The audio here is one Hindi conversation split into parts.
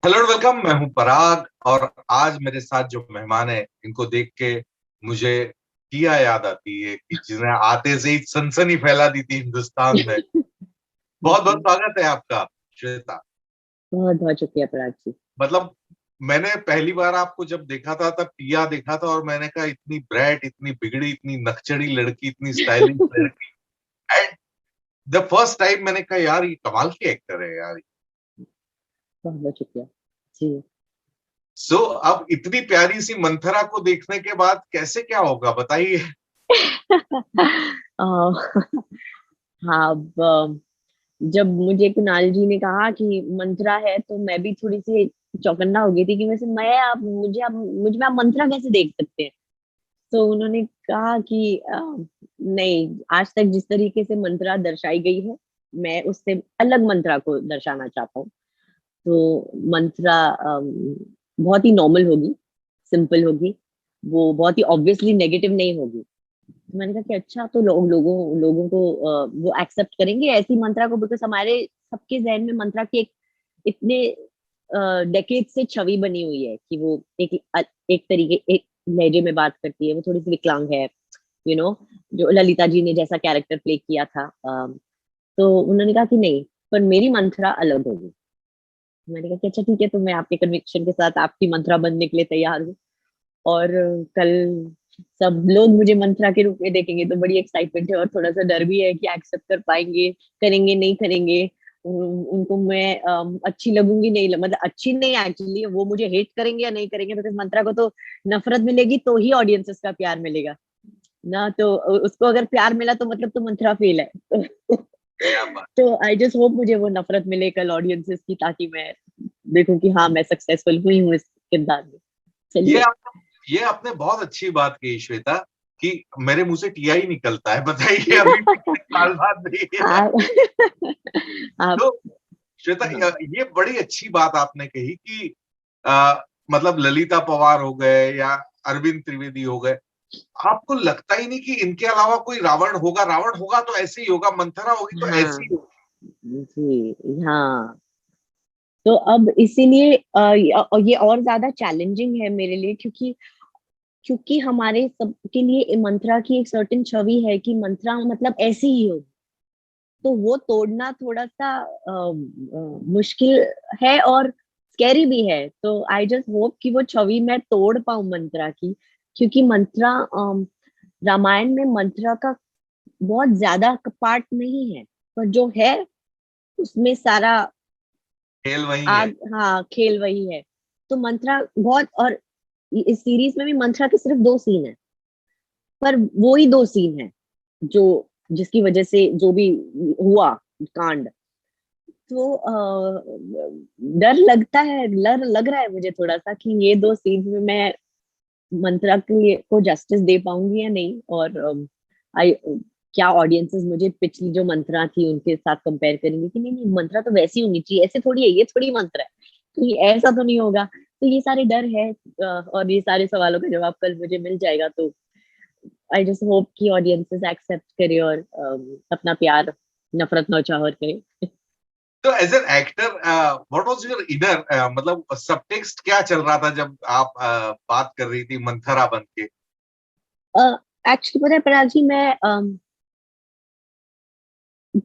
Hello and welcome. मैं हूं पराग और आज मेरे साथ जो मेहमान है इनको देख के मुझे किया याद आती है कि जिन्हें आते से ही सनसनी फैला दी थी हिंदुस्तान में। बहुत बहुत जी। स्वागत है आपका, श्वेता। बहुत बहुत शुक्रिया पराग जी। मतलब मैंने पहली बार आपको जब देखा था तब पिया देखा था और मैंने कहा इतनी ब्राइट, इतनी बिगड़ी, इतनी नक्चड़ी लड़की, इतनी स्टाइलिश लड़की। एंड द फर्स्ट टाइम मैंने कहा यार ये कमाल की एक्टर है यार। बहुत बहुत शुक्रिया जी। सो अब इतनी प्यारी सी मंथरा को देखने के बाद कैसे क्या होगा बताइए। अ, हाँ, अब जब मुझे कुणाल जी ने कहा कि मंत्रा है तो मैं भी थोड़ी सी चौकन्ना हो गई थी कि वैसे मैं आप मुझे आप मुझ में आप मंत्रा कैसे देख सकते हैं। तो उन्होंने कहा कि नहीं, आज तक जिस तरीके से मंत्रा दर्शाई गई है मैं उससे अलग मंत्रा को दर्शाना चाहता हूँ। तो मंत्रा बहुत ही नॉर्मल होगी, सिंपल होगी, वो बहुत ही ऑब्वियसली नेगेटिव नहीं होगी। तो मैंने कहा कि अच्छा, तो लोगों लोगों को वो एक्सेप्ट करेंगे ऐसी मंत्रा को, बिकॉज हमारे सबके जहन में मंत्रा की एक इतने डेकेड से छवि बनी हुई है कि वो एक तरीके एक लहजे में बात करती है, वो थोड़ी सी विकलांग है, यू नो जो ललिता जी ने जैसा कैरेक्टर प्ले किया था। तो उन्होंने कहा कि नहीं, पर मेरी मंत्रा अलग होगी। मैंने कहा कि अच्छा ठीक है, तो मैं आपके कन्विक्शन के साथ आपकी मंत्रा बनने के लिए तैयार हूँ। और कल सब लोग मुझे मंत्रा के रूप में देखेंगे तो बड़ी एक्साइटमेंट है और थोड़ा सा डर भी है कि एक्सेप्ट कर पाएंगे, करेंगे नहीं करेंगे। उनको मैं अच्छी लगूंगी नहीं मतलब अच्छी नहीं, एक्चुअली वो मुझे हेट करेंगे या नहीं करेंगे, बिकॉज मंत्रा को तो नफरत मिलेगी तो ही ऑडियंसेस का प्यार मिलेगा ना। तो उसको अगर प्यार मिला तो मतलब तो मंत्रा फेल है। क्या बात। तो आई जस्ट होप मुझे वो नफरत मिले कल ऑडियंसेस की, ताकि मैं देखूं कि हाँ मैं सक्सेसफुल हुई हूँ इस किरदार में। ये चलिए। आप ये आपने बहुत अच्छी बात कही श्वेता कि मेरे मुंह से टिया ही निकलता है, बताइए अभी भी कितने साल बाद भी। आप आप तो श्वेता, हाँ ये बड़ी अच्छी बात आपने कही कि मतलब ललिता पवार हो गए या अरविंद त्रिवेदी हो गए, आपको लगता ही नहीं कि इनके अलावा कोई रावण होगा। रावण होगा तो ऐसे ही होगा, मंथरा होगी तो ऐसी ही हाँ होगी। जी हाँ। तो अब इसीलिए ये और ज्यादा चैलेंजिंग है मेरे लिए, क्योंकि क्योंकि हमारे सबके लिए मंत्रा की एक सर्टेन छवि है कि मंत्रा मतलब ऐसी ही हो। तो वो तोड़ना थोड़ा सा मुश्किल है और स्कैरी भी है। तो आई जस्ट होप कि वो छवि मैं तोड़ पाऊं मंत्रा की, क्योंकि मंत्रा रामायण में मंत्रा का बहुत ज्यादा पार्ट नहीं है, पर जो है उसमें सारा खेल वही है। आग, हाँ खेल वही है। तो मंत्रा बहुत, और इस सीरीज में भी मंत्रा के सिर्फ दो सीन है, पर वो ही दो सीन है जो जिसकी वजह से जो भी हुआ कांड। तो डर लगता है, डर लग रहा है मुझे थोड़ा सा कि ये दो सीन में मैं मंत्रा के लिए को जस्टिस दे पाऊंगी या नहीं। और आई क्या ऑडियंसेस मुझे पिछली जो मंत्रा थी उनके साथ कंपेयर करेंगे कि नहीं नहीं मंत्रा तो वैसी होनी चाहिए, ऐसे थोड़ी है, ये थोड़ी मंत्रा है, तो ये ऐसा तो नहीं होगा। तो ये सारे डर है, और ये सारे सवालों का जवाब कल मुझे मिल जाएगा। तो आई जस्ट होप कि ऑडियंसेस एक्सेप्ट करे और अपना प्यार नफरत नौचार करे। तो as an actor what was your inner, मतलब सब टेक्स्ट क्या चल रहा था जब आप बात कर रही थी मंथरा बन के। एक्चुअली पता है पराग जी, मैं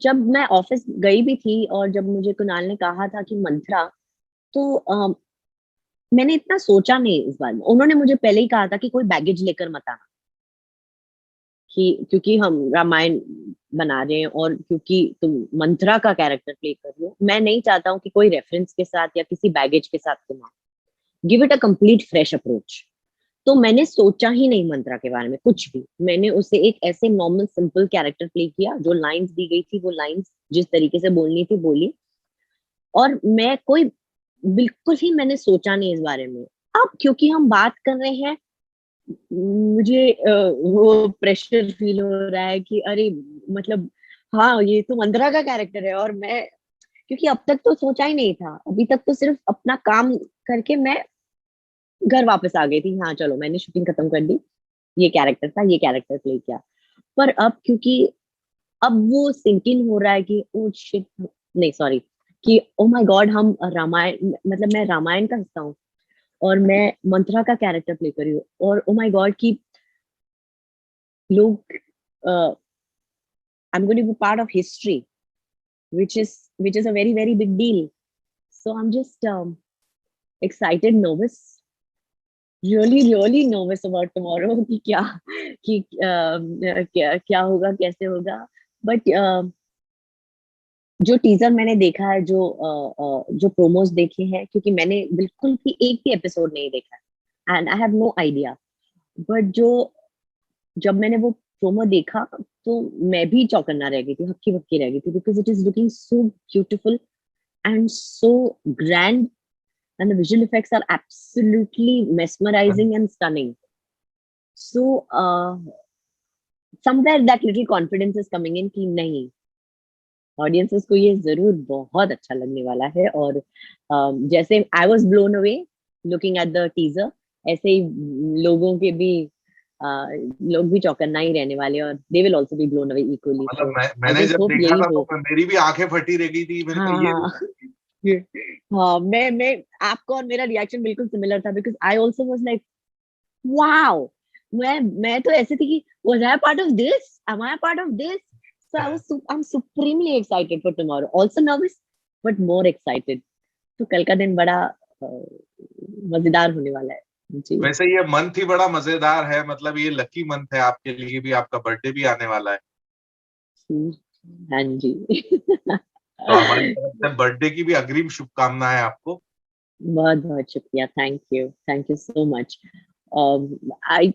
जब मैं ऑफिस गई भी थी और जब मुझे कुणाल ने कहा था कि मंत्रा, तो मैंने इतना सोचा नहीं इस बारे में। उन्होंने मुझे पहले ही कहा था कि कोई बैगेज लेकर मत आना, कि क्योंकि हम रामायण बना रहे हैं और क्योंकि तुम मंत्रा का कैरेक्टर प्ले कर रही हो, मैं नहीं चाहता हूँ कि कोई रेफरेंस के साथ या किसी बैगेज के साथ तुम आओ। Give it a complete fresh approach. तो मैंने सोचा ही नहीं मंत्रा के बारे में कुछ भी, मैंने उसे एक ऐसे नॉर्मल सिंपल कैरेक्टर प्ले किया, जो लाइंस दी गई थी वो लाइंस जिस तरीके से बोलनी थी बोली। और मैं कोई बिल्कुल ही मैंने सोचा नहीं इस बारे में। अब क्योंकि हम बात कर रहे हैं, मुझे वो प्रेशर फील हो रहा है कि अरे मतलब हाँ ये तो मंत्रा का कैरेक्टर है। और मैं क्योंकि अब तक तो सोचा ही नहीं था, अभी तक तो सिर्फ अपना काम करके मैं घर वापस आ गई थी, हाँ चलो मैंने शूटिंग खत्म कर दी, ये कैरेक्टर था, ये कैरेक्टर प्ले किया। पर अब क्योंकि अब वो सिंक इन हो रहा है कि ओ शिट, नहीं सॉरी, कि ओ माय गॉड, हम रामायण, मतलब मैं रामायण का हिस्सा हूँ और मैं मंत्रा का कैरेक्टर प्ले कर रही हूँ, और ओ माय गॉड कि लोग, I am going to be part of history, which is a very very big deal. So I'm just excited, nervous, really nervous about tomorrow कि क्या, कि क्या क्या होगा, कैसे होगा. बट जो टीजर मैंने देखा है, जो प्रोमोस देखे हैं, क्योंकि मैंने बिल्कुल भी एक भी एपिसोड नहीं देखा है, and I have no idea. But जो जब मैंने वो प्रोमो देखा, तो मैं भी चौकन्ना रह गई थी, हक्की बक्की रह गई थी, because it is looking so beautiful and so grand, and the visual effects are absolutely mesmerizing and stunning. So somewhere that little confidence is coming in कि नहीं, ऑडियंसेस को ये जरूर बहुत अच्छा लगने वाला है. और जैसे I was blown away looking at the teaser, ऐसे ही लोगों के भी लोग भी चौकन्ना ही रहने वाले, और they will also be blown away equally. मतलब सो आई मैंने जस्ट जब होप देखा यही था तो हो. मेरी भी आंखें फटी रह गई थी, मैंने कहा ये हाँ. हाँ, मैं आपका और मेरा रिएक्शन बिल्कुल सिमिलर था, because I also was like wow. मैं तो ऐसे थी कि was I a part of this? Am I a part of this? So I'm supremely excited for tomorrow. Also nervous, but more excited. तो कल का दिन बड़ा मजेदार होने वाला है जी. वैसे ये मंथ ही बड़ा मजेदार है, मतलब ये लकी मंथ है आपके लिए भी, आपका बर्थडे भी आने वाला है, हाँ जी. तो हमारी तरफ से बर्थडे की भी अग्रिम शुभकामनाएं आपको। बहुत बहुत शुक्रिया. Thank you so much. I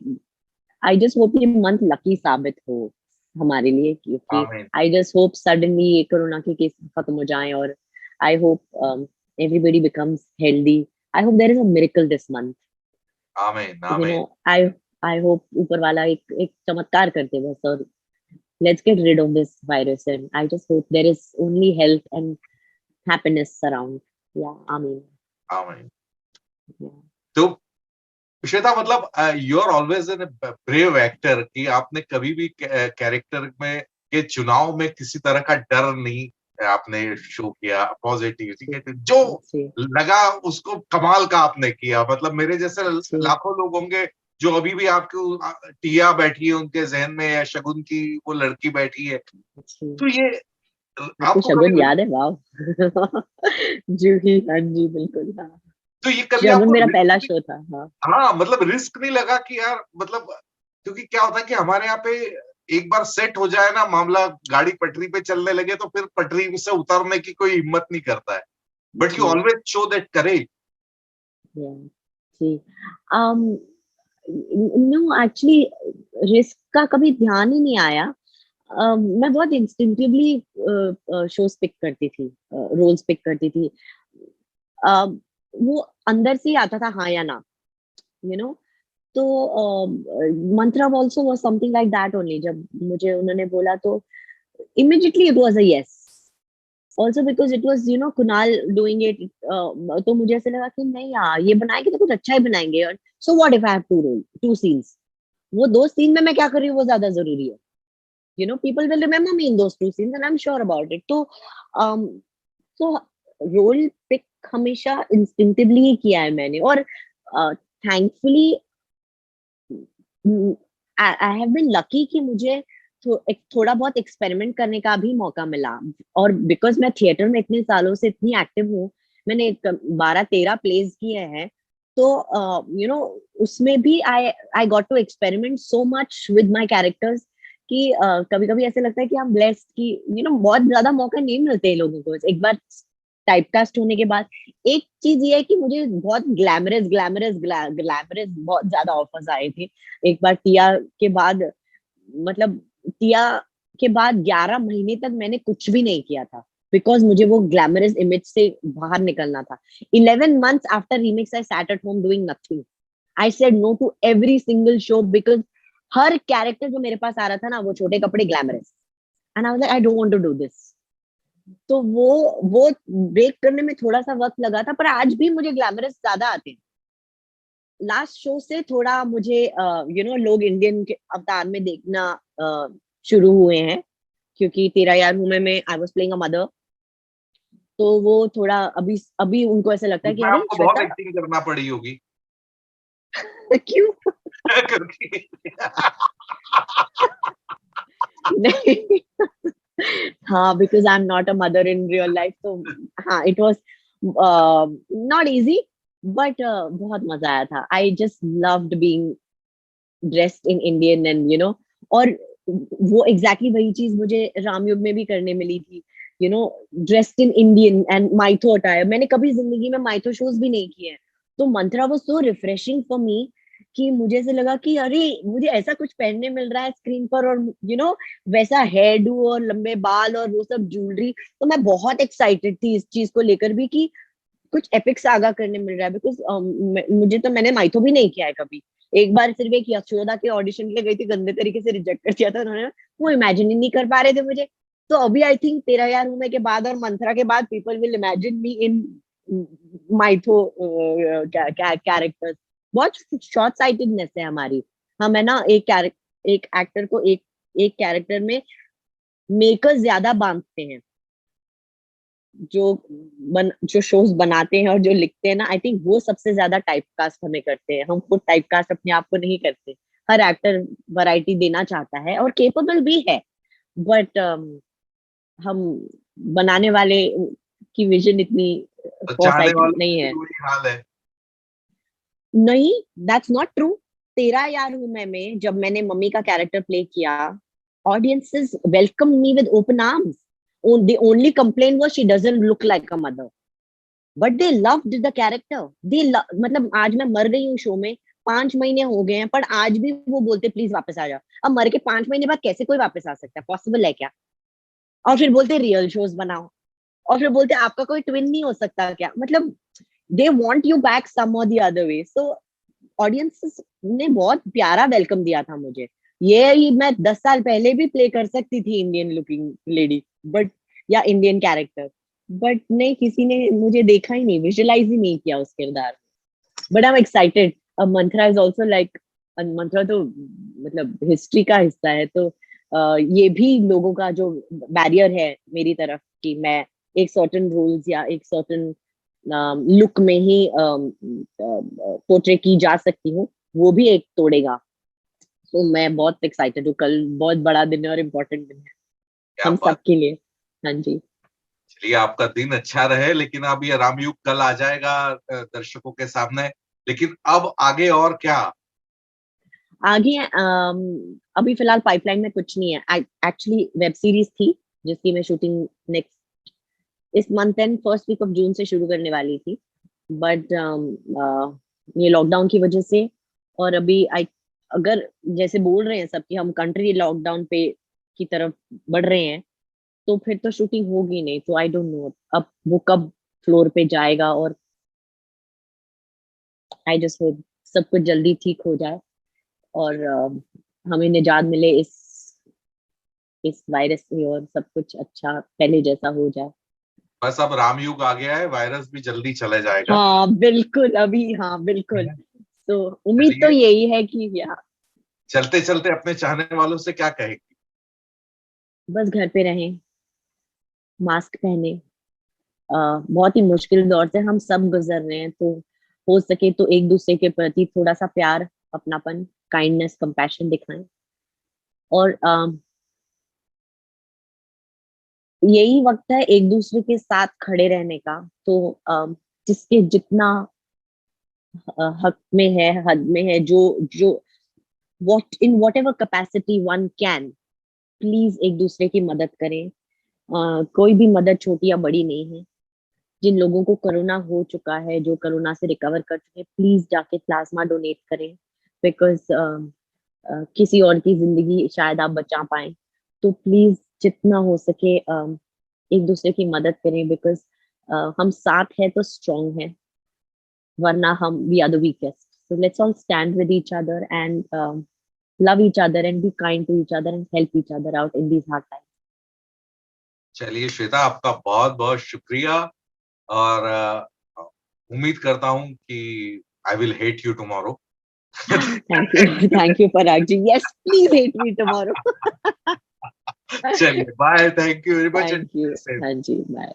I just hope ये मंथ लकी साबित हो हमारे लिए, क्योंकि आमीन। आई जस्ट होप सडनली ये कोरोना के केस खत्म हो जाएं, और I hope everybody becomes healthy. I hope there is a miracle this month. आमीन। यू नो, आमीन। आई आई होप ऊपर वाला एक चमत्कार कर दे बस, और let's get rid of this virus, and I just hope there is only health and happiness around. Yeah, I mean, आमीन। yeah. तो श्वेता, मतलब you are always an brave actor, कि आपने कभी भी कैरेक्टर में के चुनाव में किसी तरह का डर नहीं आपने शो किया, पॉजिटिव, ठीक है, जो जी, लगा उसको कमाल का आपने किया। मतलब मेरे जैसे जी, लाखों लोग होंगे जो अभी भी आपको टिया बैठी है उनके जहन में, या शगुन की वो लड़की बैठी है, जी. तो ये आपको आपको शगुन कभी याद है? वाह. जूही, हाँ जी, बिल्कुल. हाँ, तो ये कभी शगुन आपको मेरा रिस्क पहला नहीं, शो था. हाँ, हाँ मतलब रिस्क नहीं लगा कि यार, मतलब क्योंकि क्या होता है कि हमारे यहाँ पे एक बार सेट हो जाए ना मामला, गाड़ी पटरी पे चलने लगे तो फिर पटरी से उतरने की कोई हिम्मत नहीं करता है, बट यू जी, always show that courage. yeah, जी. um no, actually रिस्क का कभी ध्यान ही नहीं आया. मैं बहुत इंस्टिंक्टिवली शोज पिक करती थी, रोल्स पिक करती थी. वो अंदर से ही आता था, हाँ या ना, यू नो. तो Mantra also was something like that only. जब मुझे उन्होंने बोला तो immediately it was a yes. Also because it was Kunal doing it. तो मुझे ऐसे लगा कि नहीं यार, ये बनाएंगे तो कुछ अच्छा ही बनाएंगे. और so what if I have two scenes? वो दो सीन में मैं क्या कर रही हूँ वो ज्यादा जरूरी है. People will remember me in those two scenes, and I'm sure about it. um, तो रोल पिक हमेशा इंस्टिंक्टिवली ही किया है मैंने. और thankfully I have been lucky कि मुझे थोड़ा बहुत एक्सपेरिमेंट करने का भी मौका मिला. और बिकॉज मैं थिएटर में इतने सालों से इतनी एक्टिव हूँ, मैंने 12-13 प्लेज किए हैं, तो उसमें भी I I got to experiment so much with my characters कि कभी कभी ऐसे लगता है कि हम ब्लेस्ड कि बहुत ज्यादा मौका नहीं मिलते हैं लोगों को. एक बार टाइपकास्ट होने के बाद एक चीज ये है कि मुझे बहुत ग्लैमरस बहुत ज्यादा ऑफर्स आए थे. एक बार टिया के बाद, मतलब टिया के बाद 11 महीने तक मैंने कुछ भी नहीं किया था, बिकॉज मुझे वो ग्लैमरस इमेज से बाहर निकलना था. 11 months after Remix I sat at home doing nothing. I said no to every single show, because हर कैरेक्टर जो मेरे पास आ रहा था ना, वो छोटे कपड़े glamorous, and I was like I don't want to do this. तो वो ब्रेक करने में थोड़ा सा वक्त लगा था, पर आज भी मुझे ग्लैमरस ज्यादा आते हैं. लास्ट शो से थोड़ा मुझे लोग इंडियन के अवतार में देखना शुरू हुए हैं, क्योंकि तेरा यार हूं मैं में I was playing a mother. तो वो थोड़ा अभी अभी उनको ऐसा लगता है कि उसमें अरे आपको बहुत श्वेता एक्टिंग करना पड़ी होगी। क्यों? क्योंकि नहीं, हाँ, because I am not a mother in real life, तो हाँ, it was not easy, but बहुत मजा आया था। I just loved being dressed in Indian and और वो एग्जैक्टली वही चीज मुझे रामयुग में भी करने मिली थी, dressed in Indian and mytho attire. मैंने कभी जिंदगी में माइथो शोज भी नहीं किए हैं, तो Mantra was so refreshing for me कि मुझे ऐसे लगा कि अरे मुझे ऐसा कुछ पहनने मिल रहा है स्क्रीन पर, और वैसा हेयर डू और लंबे बाल और वो सब ज्वेलरी। तो मैं बहुत एक्साइटेड थी इस चीज को लेकर भी कि कुछ एपिक सागा करने मिल रहा है, बिकॉज मुझे तो मैंने माइथो भी नहीं किया है कभी। एक बार सिर्फ एक यशोदा के ऑडिशन के लिए गई थी, गंदे तरीके से रिजेक्ट कर दिया था उन्होंने, वो इमेजिन ही नहीं कर पा रहे थे मुझे। तो अभी आई थिंक तेरा यार हूं मैं के बाद और मंथरा के बाद people will imagine me in mytho characters. बहुत शॉर्ट साइटेडनेस है हमारी। हम है ना एक एक्टर को एक एक कैरेक्टर में मेकर्स ज्यादा बांधते हैं, जो शोज बनाते हैं और जो लिखते हैं ना, आई थिंक वो सबसे ज्यादा टाइपकास्ट हमें करते हैं। हम खुद टाइपकास्ट अपने आप को नहीं करते। हर एक्टर वैरायटी देना चाहता है और केपेबल भी है, बट हम बनाने वाले की विजन इतनी तो चाहने फॉरसाइटेड वालों नहीं की है। भी वही हाल है। नहीं, दैट्स नॉट ट्रू। तेरा यार हूं मैं में जब मैंने मम्मी का कैरेक्टर प्ले किया, audiences welcomed me with open arms. The only complaint was she doesn't look like a mother. But they loved the character. मतलब आज मैं मर गई हूँ शो में, 5 महीने हो गए हैं, पर आज भी वो बोलते प्लीज वापस आ जाओ। अब मर के 5 महीने बाद कैसे कोई वापस आ सकता है? पॉसिबल है क्या? और फिर बोलते रियल शोज बनाओ, और फिर बोलते आपका कोई ट्विन नहीं हो सकता क्या? मतलब they want you back some और the other way. So audience ने बहुत प्यारा वेलकम दिया था मुझे। ये ही मैं 10 साल पहले भी प्ले कर सकती थी इंडियन लुकिंग लेडी, बट या इंडियन कैरेक्टर, बट नहीं, किसी ने मुझे देखा ही नहीं, विजुअलाइज ही नहीं किया उस किरदार। But I am excited. अब मंत्रा इज ऑल्सो लाइक, मंत्रा तो मतलब हिस्ट्री का हिस्सा है, तो ये भी लोगों का जो बैरियर है मेरी तरफ कि मैं एक सर्टन रोल्स या एक सर्टन लुक में ही पोर्ट्रे की जा सकती हूँ, वो भी एक तोड़ेगा। तो मैं बहुत एक्साइटेड हूँ। कल बहुत बड़ा दिन है और इम्पोर्टेंट दिन है क्या हम बात। सबके लिए। हाँ जी। चलिए आपका दिन अच्छा रहे, लेकिन अब ये रामयुग कल आ जाएगा दर्शकों के सामने, लेकिन अब आगे और क्या? आगे अभी फिलहाल पाइपलाइन में कुछ नहीं है। एक्चुअली वेब सीरीज थी जिसकी मैं शूटिंग नेक्स्ट इस month and first week of June से शुरू करने वाली थी, बट ये लॉकडाउन की वजह से, और अभी आई अगर जैसे बोल रहे हैं सब कि हम कंट्री लॉकडाउन पे की तरफ बढ़ रहे हैं, तो फिर तो शूटिंग होगी नहीं। तो आई डोंट नो अब वो कब फ्लोर पे जाएगा, और आई जस्ट होप सब कुछ जल्दी ठीक हो जाए और हमें निजात मिले इस वायरस से, और सब कुछ अच्छा पहले जैसा हो जाए। बस अब रामयुग आ गया है, वायरस भी जल्दी चले जाएगा। हाँ बिल्कुल, अभी हाँ बिल्कुल। तो उम्मीद तो चलिए, यही है कि या चलते चलते अपने चाहने वालों से क्या कहेंगे? बस घर पे रहें, मास्क पहने। बहुत ही मुश्किल दौर से हम सब गुजर रहे हैं, तो हो सके तो एक दूसरे के प्रति थोड़ा सा प्यार, अपनापन, काइंडनेस, कंपैशन दिखाएं। और यही वक्त है एक दूसरे के साथ खड़े रहने का। तो जिसके जितना हक में है, हद में है, जो जो what ever capacity one can, please एक दूसरे की मदद करें। कोई भी मदद छोटी या बड़ी नहीं है। जिन लोगों को कोरोना हो चुका है, जो कोरोना से रिकवर कर चुके हैं, प्लीज जाके प्लाज्मा डोनेट करें, बिकॉज किसी और की जिंदगी शायद आप बचा पाए। तो प्लीज जितना हो सके एक दूसरे की मदद करें, बिकॉज हम साथ हैं तो स्ट्रांग है, वरना हम we are the weakest. So let's all stand with each other and love each other and be kind to each other and help each other out in these hard times. चलिए श्वेता, आपका बहुत बहुत शुक्रिया, और उम्मीद करता हूँ कि I will hate you tomorrow. Thank you. Thank you, Parag ji. Yes, please hate me tomorrow. चलिए bye, thank you very much. Thank you. Hanji, bye.